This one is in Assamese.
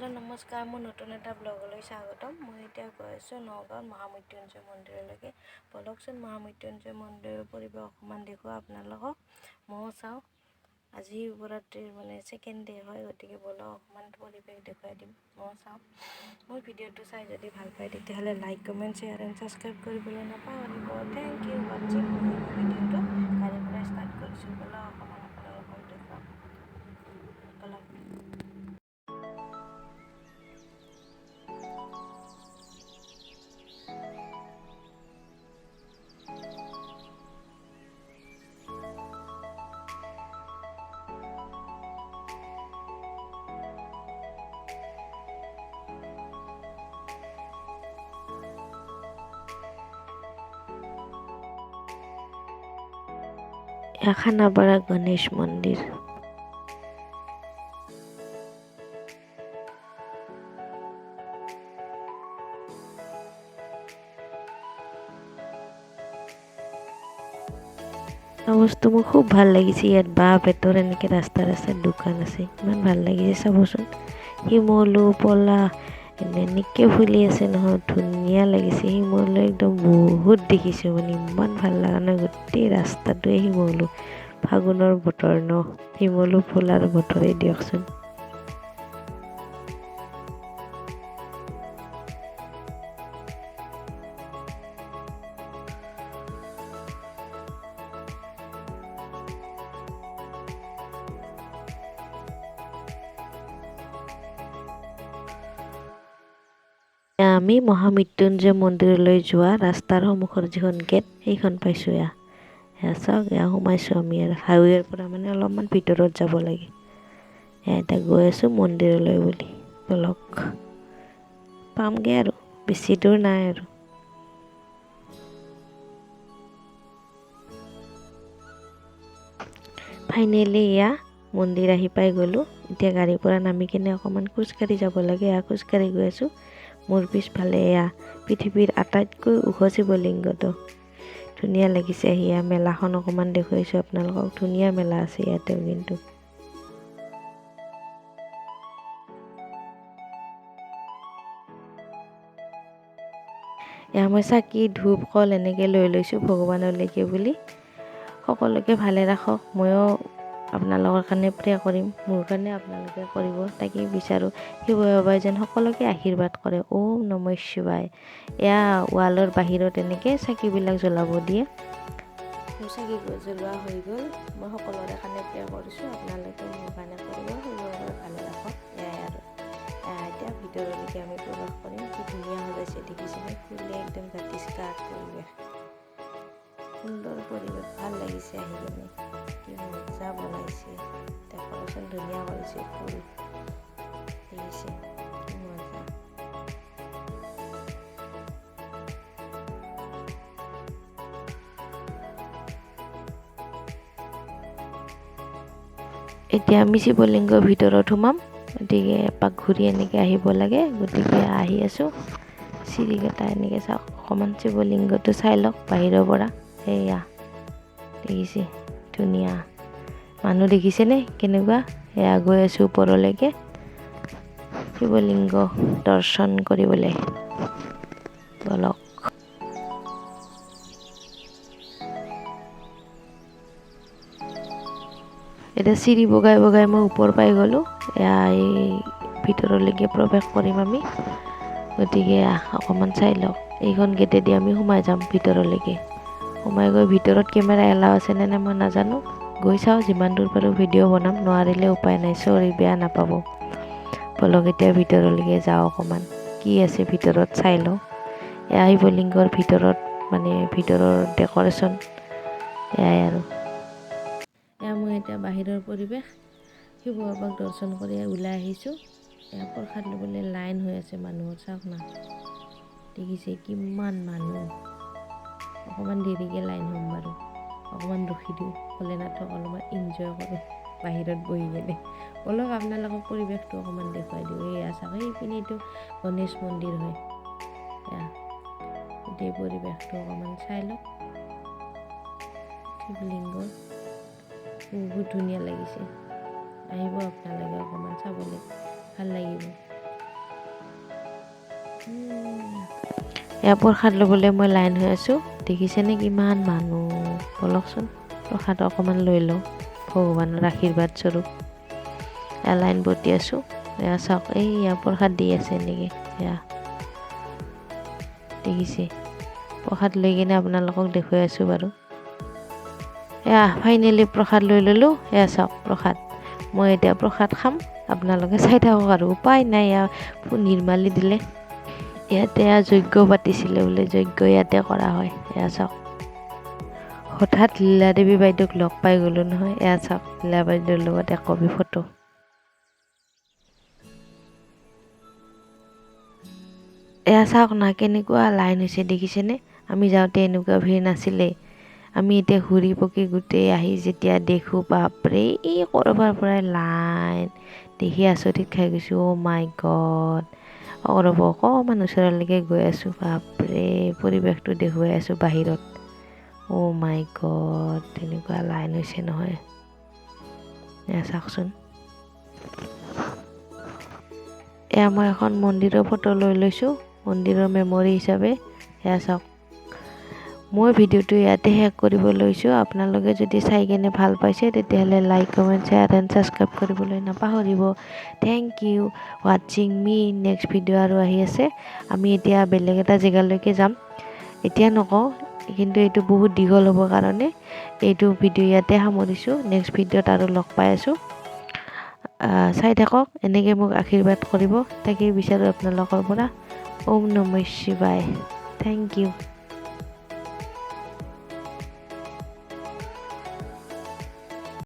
হেল্ল' নমস্কাৰ, মোৰ নতুন এটা ব্লগলৈ স্বাগতম। মই এতিয়া গৈ আছোঁ নগাঁৱৰ মহামৃত্যুঞ্জয় মন্দিৰলৈকে। ব'লকচোন মহামৃত্যুঞ্জয় মন্দিৰৰ পৰিৱেশ অকণমান দেখুৱাওঁ আপোনালোকক। ময়ো চাওঁ। আজি শিৱৰাত্ৰিৰ ছেকেণ্ড ডে হয়, গতিকে ব'লক অকণমান পৰিৱেশ দেখুৱাই দিম। ময়ো চাওঁ। মোৰ ভিডিঅ'টো চাই যদি ভাল পায় তেতিয়াহ'লে like, comment, share and subscribe কৰিবলৈ নাপাহৰিব। থেংক ইউ ৱাচিং। মই ভিডিঅ'টো কালিৰ পৰা ষ্টাৰ্ট কৰিছোঁ। ব'লক অকণমান আপোনালোকক দেখুৱাওঁ। ব'লক। খানাপাৰা গণেশ মন্দিৰ। বস্তু মোৰ খুব ভাল লাগিছে। ইয়াত বাঁহ বেতৰ এনেকে ৰাস্তাত দোকান আছে, ইমান ভাল লাগিছে। চাবচোন শিমলু পলা এনেকে ফুলি আছে নহয়, ধুনীয়া লাগিছে। শিমলু একদম বহুত দেখিছোঁ, ইমান ভাল লগা নাই। গোটেই ৰাস্তাটোৱে শিমলু। ফাগুনৰ বতৰ ন, শিমলু ফুলাৰ বতৰেই দিয়কচোন। আমি মহামৃত্যুঞ্জয় মন্দিৰলৈ যোৱা ৰাস্তাৰ সন্মুখৰ যিখন গেট সেইখন পাইছোঁ। এয়া চাওক, এয়া সোমাইছোঁ আমি। আৰু হাইৱেৰ পৰা অলপমান ভিতৰত যাব লাগে। এতিয়া গৈ আছোঁ মন্দিৰলৈ বুলি। ব'লক, পামগৈ আৰু বেছি দূৰ নাই আৰু। ফাইনেলি এয়া মন্দিৰ আহি পাই গ'লোঁ। এতিয়া গাড়ীৰ পৰা নামি কিনে অকণমান খোজকাঢ়ি যাব লাগে। খোজকাঢ়ি গৈ আছোঁ। মোৰ পিছফালে এয়া পৃথিৱীৰ আটাইতকৈ ওখ শিৱলিংগটো। ধুনীয়া লাগিছে। সেয়া মেলাখন অকণমান দেখুৱাইছোঁ আপোনালোকক। ধুনীয়া মেলা আছে ইয়াতেও কিন্তু। এয়া মই চাকি, ধূপ, কল এনেকৈ লৈ লৈছোঁ ভগৱানলৈকে বুলি। সকলোকে ভালে ৰাখক। ময়ো আপোনালোকৰ কাৰণে প্ৰে কৰিম, মোৰ কাৰণে আপোনালোকে কৰিব, তাকে বিচাৰোঁ। শিৱ বাবাই যেন সকলোকে আশীৰ্বাদ কৰে। ওম নমঃ শিৱায়। এয়া ৱালৰ বাহিৰত এনেকৈ চাকিবিলাক জ্বলাব দিয়ে। মোৰ চাকি জ্বলোৱা হৈ গ'ল। মই সকলোৰে কাৰণে প্ৰে কৰিছোঁ, আপোনালোকেও মোৰ কাৰণে কৰিব। শিৱ বাবাই ভালে ৰাখক। এয়াই আৰু। এতিয়া ভিতৰলৈকে আমি প্ৰৱেশ কৰিম। কি ধুনীয়া সজাইছে দেখিছেনে? ফুলে একদম জাতিষ্কাৰ পৰিৱেশ। সুন্দৰ পৰিৱেশ, ভাল লাগিছে আহি কিনে। কি মজা বনাইছে, ডেক'ৰেশ্যন ধুনীয়া কৰিছে। ফুল দেখিছে, কি মজা। এতিয়া আমি শিৱলিংগৰ ভিতৰত সোমাম, গতিকে এপাক ঘূৰি এনেকৈ আহিব লাগে। গতিকে আহি আছোঁ। চিৰিকেইটা এনেকৈ চাওক, অকণমান শিৱলিংগটো চাই লওক বাহিৰৰ পৰা। সেয়া দেখিছে, ধুনীয়া। মানুহ দেখিছেনে কেনেকুৱা? এয়া গৈ আছোঁ ওপৰলৈকে শিৱলিংগ দৰ্শন কৰিবলৈ। ব'লক। এতিয়া চিৰি বগাই বগাই মই ওপৰ পাই গ'লোঁ। এয়া এই ভিতৰলৈকে প্ৰৱেশ কৰিম আমি। গতিকে অকণমান চাই লওক। এইখন গেটেদি আমি সোমাই যাম ভিতৰলৈকে। সোমাই গৈ ভিতৰত কেমেৰা এলাও আছেনে নাই মই নাজানো। গৈ চাওঁ, যিমান দূৰ পাৰোঁ ভিডিঅ' বনাম, নোৱাৰিলে উপায় নাই, চৰি, বেয়া নাপাব। ব'লক এতিয়া ভিতৰলৈকে যাওঁ, অকণমান কি আছে ভিতৰত চাই লওঁ। এয়া শিৱলিংগৰ ভিতৰত ভিতৰৰ ডেক'ৰেশ্যন এয়াই আৰু। এয়া মই এতিয়া বাহিৰৰ পৰিৱেশ। শিৱ বাবাক দৰ্শন কৰি ওলাই আহিছোঁ। এয়া প্ৰসাদ ল'বলৈ লাইন হৈ আছে মানুহৰ, চাওক না, দেখিছে কিমান মানুহ। অকণমান দেৰিকৈ লাইন হ'ম বাৰু, অকণমান ৰখি দিওঁ, ভোলেনাথক অলপমান এনজয় কৰোঁ বাহিৰত বহি কিনে। ব'লক আপোনালোকক পৰিৱেশটো অকণমান দেখুৱাই দিওঁ। এয়া চাওক, সেইপিনে এইটো গণেশ মন্দিৰ হয়। এয়া গোটেই পৰিৱেশটো অকণমান চাই লওক। শিৱলিংগ বহুত ধুনীয়া লাগিছে। আহিব আপোনালোকে অকণমান চাবলৈ, ভাল লাগিব। এয়া প্ৰসাদ ল'বলৈ মই লাইন হৈ আছোঁ। দেখিছেনে কিমান মানুহ, বলকচোন প্ৰসাদ অকণমান লৈ লওঁ ভগৱানৰ আশীৰ্বাদ স্বৰূপ। এয়া লাইন বতি আছোঁ। এয়া চাওক, এয়া প্ৰসাদ দি আছে এনেকৈ। এয়া দেখিছে, প্ৰসাদ লৈ কিনে আপোনালোকক দেখুৱাই আছোঁ বাৰু। এয়া ফাইনেলি প্ৰসাদ লৈ ল'লোঁ। এয়া চাওক প্ৰসাদ, মই এতিয়া প্ৰসাদ খাম, আপোনালোকে চাই থাকক আৰু। উপায় নাই, এয়া নিৰ্মালি দিলে। ইয়াতে যজ্ঞ পাতিছিলে বোলে, যজ্ঞ ইয়াতে কৰা হয়। এয়া চাওক, হঠাৎ লীলাদেৱী বাইদেউক লগ পাই গ'লোঁ নহয়। এয়া চাওক, লীলা বাইদেউৰ লগত একপি ফটো। এয়া চাওক না কেনেকুৱা লাইন হৈছে, দেখিছেনে? আমি যাওঁতে এনেকুৱা ভিৰ নাছিলেই। আমি এতিয়া ঘূৰি পকি গোটেই আহি যেতিয়া দেখোঁ, বাপৰে, এই ক'ৰবাৰ পৰাই লাইন দেখি আচৰিত খাই গৈছোঁ। অ' মাই গড। ৰ'ব, অকণমান ওচৰলৈকে গৈ আছোঁ। বাপৰে, পৰিৱেশটো দেখুৱাই আছোঁ বাহিৰত। অ' মাই গড, তেনেকুৱা লাইন হৈছে নহয়। এয়া চাওকচোন। এয়া মই এখন মন্দিৰৰ ফটো লৈ লৈছোঁ, মন্দিৰৰ মেমৰি হিচাপে। এয়া চাওক, মই ভিডিঅ'টো ইয়াতে শেষ কৰিব লৈছোঁ। আপোনালোকে যদি চাই কেনে ভাল পাইছে তেতিয়াহ'লে like, comment, share and subscribe কৰিবলৈ নাপাহৰিব। থেংক ইউ ৱাটছিং মি। নেক্সট ভিডিঅ' আৰু আহি আছে। আমি এতিয়া বেলেগ এটা জেগালৈকে যাম, এতিয়া নকওঁ, কিন্তু এইটো বহুত দীঘল হ'ব কাৰণে এইটো ভিডিঅ' ইয়াতে সামৰিছোঁ। নেক্সট ভিডিঅ'ত আৰু লগ পাই আছোঁ। চাই থাকক, এনেকৈ মোক আশীৰ্বাদ কৰিব, তাকেই বিচাৰোঁ আপোনালোকৰ পৰা। ওম নমঃ শিৱায়। Thank U.